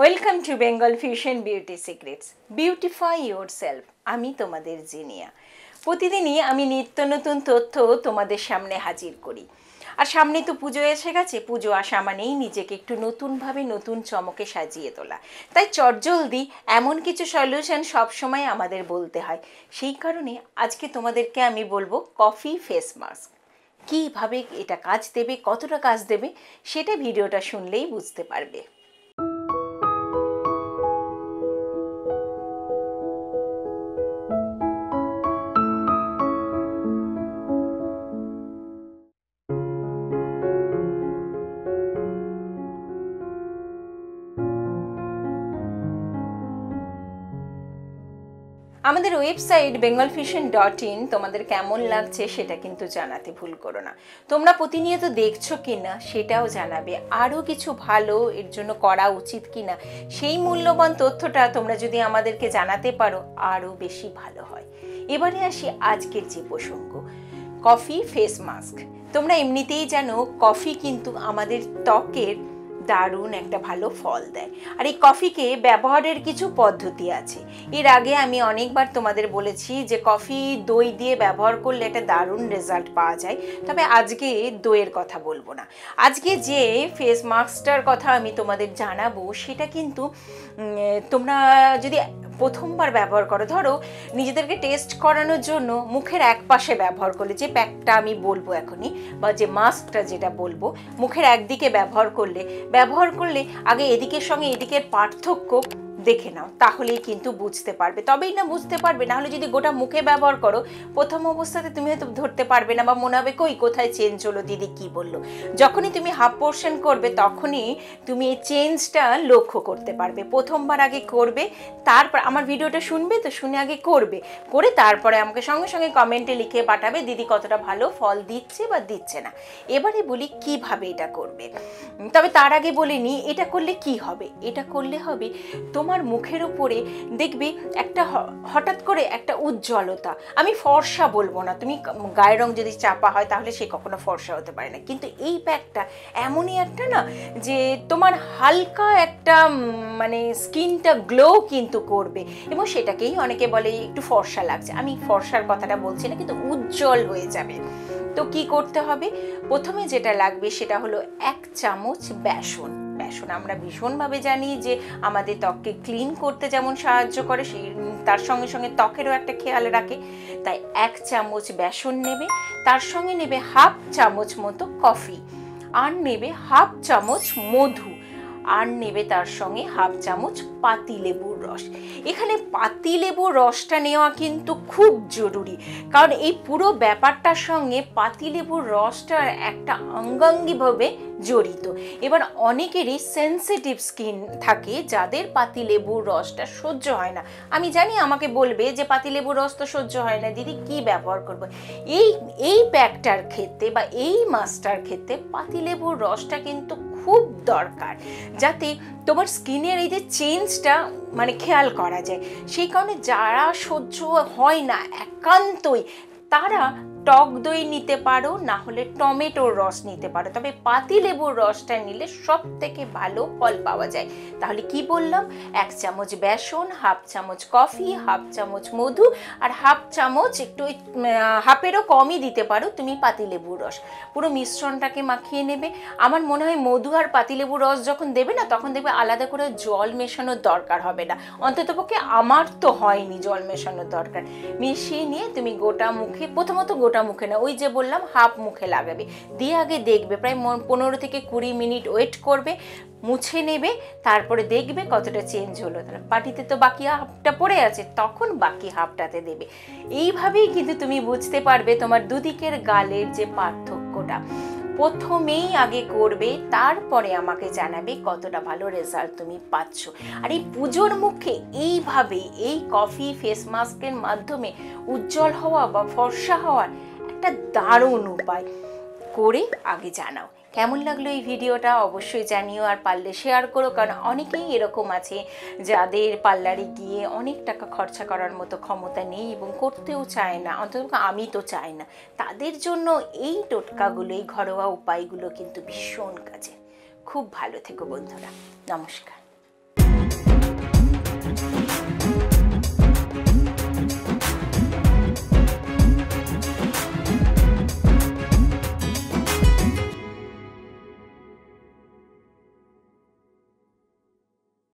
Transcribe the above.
Welcome to Bengal fusion beauty secrets. Beautify your self. আমি তোমাদের জিনিয়া। প্রতিদিনই আমি নিত্য নতুন তথ্য তোমাদের সামনে হাজির করি। আর সামনে তো পুজো এসে গেছে, পুজো আসা মানেই নিজেকে একটু নতুনভাবে নতুন চমকে সাজিয়ে তোলা। তাই চটজলদি এমন কিছু সলিউশন সবসময় আমাদের বলতে হয়। সেই কারণে আজকে তোমাদেরকে আমি বলবো কফি ফেস মাস্ক। কীভাবে এটা কাজ দেবে, কতটা কাজ দেবে, সেটা ভিডিওটা শুনলেই বুঝতে পারবে। আমাদের ওয়েবসাইট bengalfusion.in তোমাদের কেমন লাগছে সেটা কিন্তু জানাতে ভুল করো না। তোমরা প্রতিনিয়ত দেখছো কিনা সেটাও জানাবে। আরও কিছু ভালো এর জন্য করা উচিত কিনা সেই মূল্যবান তথ্যটা তোমরা যদি আমাদেরকে জানাতে পারো আরও বেশি ভালো হয়। এবারে আসি আজকের যে প্রসঙ্গ, কফি ফেস মাস্ক। তোমরা এমনিতেই জানো কফি কিন্তু আমাদের ত্বকের দারুণ একটা ভালো ফল দেয়। আর এই কফিকে ব্যবহারের কিছু পদ্ধতি আছে। এর আগে আমি অনেকবার তোমাদের বলেছি যে কফি দই দিয়ে ব্যবহার করলে একটা দারুণ রেজাল্ট পাওয়া যায়। তবে আজকে দইয়ের কথা বলবো না। আজকে যে ফেস মাস্কটার কথা আমি তোমাদের জানাবো সেটা কিন্তু তোমরা যদি প্রথমবার ব্যবহার করো, ধরো নিজেদেরকে টেস্ট করানোর জন্য মুখের এক পাশে ব্যবহার করলে, যে প্যাকটা আমি বলবো এখনই বা যে মাস্কটা যেটা বলবো, মুখের একদিকে ব্যবহার করলে আগে এদিকের সঙ্গে এদিকের পার্থক্য দেখে নাও, তাহলেই কিন্তু বুঝতে পারবে। তবেই না বুঝতে পারবে, না হলে যদি গোটা মুখে ব্যবহার করো প্রথম অবস্থাতে তুমি হয়তো ধরতে পারবে না বা মনে হবে কোথায় চেঞ্জ হলো, দিদি কি বললো। যখনই তুমি হাফ পোর্শন করবে তখনই তুমি এই চেঞ্জটা লক্ষ্য করতে পারবে। প্রথমবার আগে করবে, তারপর আমার ভিডিওটা শুনবে, তো শুনে আগে করে তারপরে আমাকে সঙ্গে সঙ্গে কমেন্টে লিখে পাঠাবে দিদি কতটা ভালো ফল দিচ্ছে বা দিচ্ছে না। এবারে বলি কিভাবে এটা করবে। তবে তার আগে বলে নি এটা করলে কি হবে। এটা করলে হবে তোমার মুখের উপরে দেখবে একটা হঠাৎ করে একটা উজ্জ্বলতা। আমি ফর্সা বলবো না, তুমি গায়ের রং যদি চাপা হয় তাহলে সে কখনো ফর্সা হতে পারে না, কিন্তু এই প্যাকটা এমনই একটা না যে তোমার হালকা একটা মানে স্কিনটা গ্লো কিন্তু করবে, এবং সেটাকেই অনেকে বলে একটু ফর্সা লাগছে। আমি ফর্সার কথাটা বলছি না, কিন্তু উজ্জ্বল হয়ে যাবে। তো কি করতে হবে, প্রথমে যেটা লাগবে সেটা হলো 1 চামচ বেসন। আমরা ভীষণভাবে জানি যে আমাদের ত্বককে ক্লিন করতে যেমন সাহায্য করে, সেই তার সঙ্গে সঙ্গে ত্বকেরও একটা খেয়াল রাখে। তাই 1 চামচ বেসন নেবে, তার সঙ্গে নেবে হাফ চামচ মতো কফি, আর নেবে হাফ চামচ মধু, আর নেবে তার সঙ্গে হাফ চামচ পাতিলেবুর রস। এখানে পাতিলেবুর রসটা নেওয়া কিন্তু খুব জরুরি, কারণ এই পুরো ব্যাপারটার সঙ্গে পাতিলেবুর রসটা একটা অঙ্গাঙ্গিভাবে জড়িত। এবার অনেকেরই সেন্সিটিভ স্কিন থাকে যাদের পাতিলেবুর রসটা সহ্য হয় না। আমি জানি আমাকে বলবে যে পাতিলেবুর রস তো সহ্য হয় না দিদি, কি ব্যবহার করবো। এই প্যাকটার ক্ষেত্রে বা এই মাস্কটার ক্ষেত্রে পাতিলেবুর রসটা কিন্তু খুব দরকার, যাতে তোমার স্কিনের এই যে চেঞ্জটা মানে খেয়াল করা যায়। সেই কারণে যারা সহ্য হয় না একান্তই, তারা টক দই নিতে পারো, না হলে টমেটোর রস নিতে পারো। তবে পাতিলেবুর রসটা নিলে সব থেকে ভালো ফল পাওয়া যায়। তাহলে কি বললাম, 1 চামচ বেসন, হাফ চামচ কফি, হাফ চামচ মধু, আর হাফ চামচ একটু হাফেরও কমই দিতে পারো তুমি পাতিলেবুর রস। পুরো মিশ্রণটাকে মাখিয়ে নেবে। আমার মনে হয় মধু আর পাতিলেবুর রস যখন দেবে না, তখন দেখবে আলাদা করে জল মেশানোর দরকার হবে না। অন্ততপক্ষে আমার তো হয়নি জল মেশানোর দরকার। মিশিয়ে নিয়ে তুমি গোটা মুখে, প্রথমত গোটা মুখে না, ওই যে বললাম হাফ মুখে লাগাবে, দিয়ে আগে দেখবে প্রায় 15 থেকে 20 মিনিট ওয়েট করবে, মুছে নেবে, তারপরে দেখবে কতটা চেঞ্জ হলো। বাটিতে তো বাকি হাফটা পড়ে আছে, তখন বাকি হাফটাতে দেবে। এইভাবেই কিন্তু তুমি বুঝতে পারবে তোমার দুদিকের গালের যে পার্থক্যটা। প্রথমেই আগে করবে, তারপরে আমাকে জানাবে কতটা ভালো রেজাল্ট তুমি পাচ্ছ। আর এই পুজোর মুখে এইভাবে এই কফি ফেস মাস্কের মাধ্যমে উজ্জ্বল হওয়া বা ফর্সা হওয়ার একটা দারুণ উপায়। করে আগে জানাও কেমন লাগলো এই ভিডিওটা, অবশ্যই জানিও। আর পারলে শেয়ার করো, কারণ অনেকেই এরকম আছে যাদের পার্লারে গিয়ে অনেক টাকা খরচা করার মতো ক্ষমতা নেই এবং করতেও চায় না, অন্তত আমি তো চাই না। তাদের জন্য এই টোটকাগুলো, এই ঘরোয়া উপায়গুলো কিন্তু ভীষণ কাজে। খুব ভালো থেকো বন্ধুরা, নমস্কার।